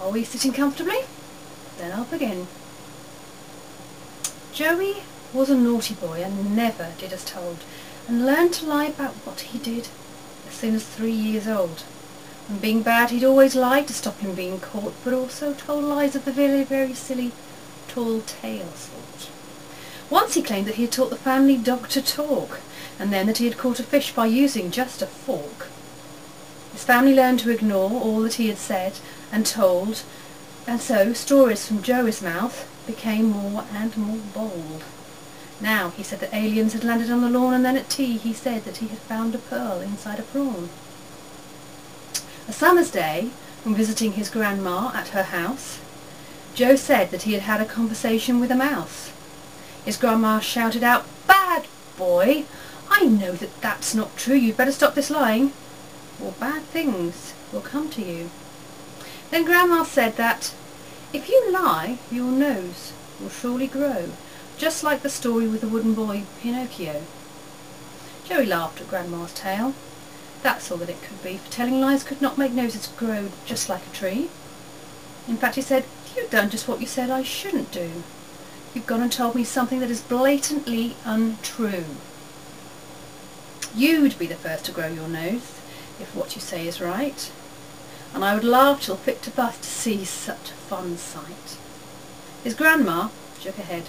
Are we sitting comfortably? Then I'll begin. Joey was a naughty boy and never did as told, and learned to lie about what he did as soon as 3 years old. And being bad, he'd always lied to stop him being caught, but also told lies of the very, very silly tall tale sort. Once he claimed that he had taught the family dog to talk, and then that he had caught a fish by using just a fork. His family learned to ignore all that he had said and told, and so stories from Joey's mouth became more and more bold. Now he said that aliens had landed on the lawn, and then at tea he said that he had found a pearl inside a prawn. A summer's day, when visiting his grandma at her house, Joe said that he had had a conversation with a mouse. His grandma shouted out, "Bad boy! I know that that's not true. You'd better stop this lying, or bad things will come to you." Then Grandma said that if you lie, your nose will surely grow, just like the story with the wooden boy Pinocchio. Joey laughed at Grandma's tale. That's all that it could be, for telling lies could not make noses grow just like a tree. In fact, he said, "You've done just what you said I shouldn't do. You've gone and told me something that is blatantly untrue. You'd be the first to grow your nose if what you say is right, and I would laugh till fit to bust to see such a fun sight." His grandma shook her head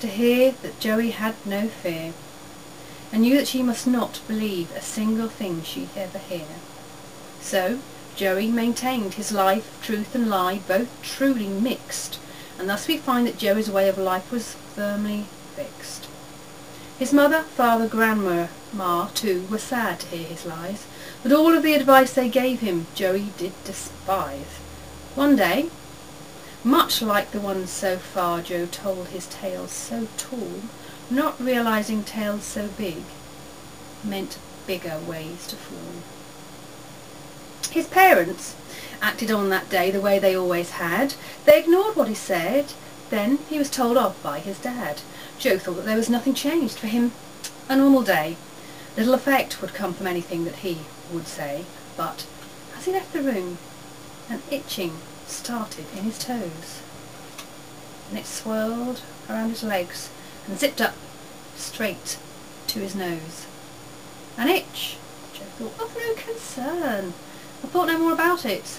to hear that Joey had no fear, and knew that she must not believe a single thing she'd ever hear. So Joey maintained his life of truth and lie, both truly mixed, and thus we find that Joey's way of life was firmly fixed. His mother, father, grandma, too, were sad to hear his lies, but all of the advice they gave him Joey did despise. One day, much like the ones so far, Joe told his tales so tall, not realizing tales so big meant bigger ways to fall. His parents acted on that day the way they always had. They ignored what he said. Then he was told off by his dad. Joe thought that there was nothing changed. For him, a normal day. Little effect would come from anything that he would say, but as he left the room, an itching started in his toes, and it swirled around his legs and zipped up straight to his nose. An itch, Joe thought, of no concern. I thought no more about it,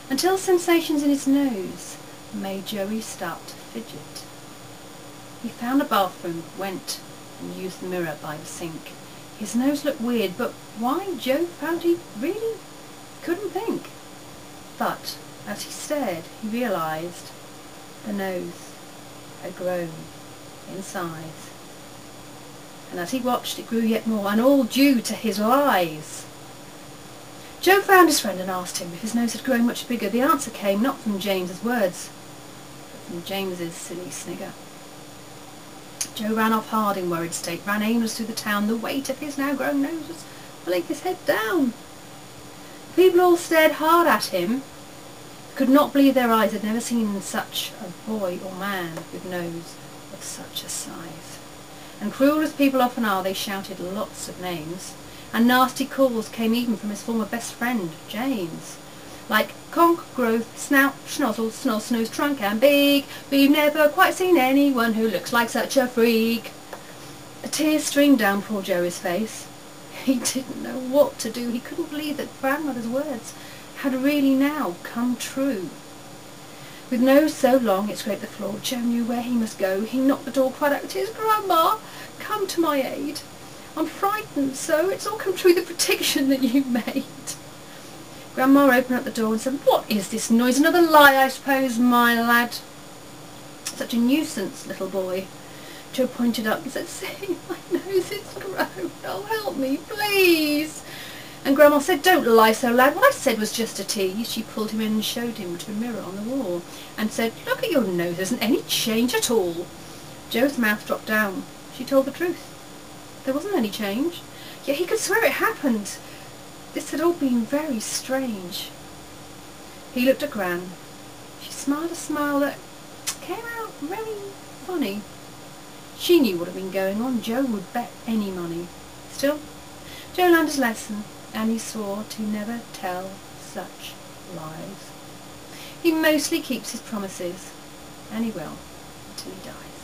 until sensations in his nose made Joey start to fidget. He found a bathroom, went and used the mirror by the sink. His nose looked weird, but why, Joe found he really couldn't think. But as he stared, he realized the nose had grown in size. And as he watched, it grew yet more, and all due to his lies. Joe found his friend and asked him if his nose had grown much bigger. The answer came not from James's words, but from James's silly snigger. Joe ran off hard in worried state, ran aimless through the town. The weight of his now grown nose was pulling his head down. People all stared hard at him, could not believe their eyes, had never seen such a boy or man with nose of such a size. And cruel as people often are, they shouted lots of names, and nasty calls came even from his former best friend, James, like conk, growth, snout, schnozzle, snoz, snooze, trunk and big. We've never quite seen anyone who looks like such a freak. The tears streamed down poor Joey's face. He didn't know what to do. He couldn't believe that grandmother's words had really now come true. With nose so long it scraped the floor, Joe knew where he must go. He knocked the door, cried out to his grandma, "Come to my aid. I'm frightened so. It's all come true, the prediction that you made." Grandma opened up the door and said, "What is this noise? Another lie, I suppose, my lad." "Such a nuisance, little boy." Joe pointed up and said, "See, my nose is grown. Oh, help me, please." And Grandma said, "Don't lie so, lad. What I said was just a tease." She pulled him in and showed him to a mirror on the wall and said, "Look at your nose. There isn't any change at all." Joe's mouth dropped down. She told the truth. There wasn't any change, yet he could swear it happened. This had all been very strange. He looked at Gran. She smiled a smile that came out very funny. She knew what had been going on. Joe would bet any money. Still, Joe learned his lesson, and he swore to never tell such lies. He mostly keeps his promises, and he will until he dies.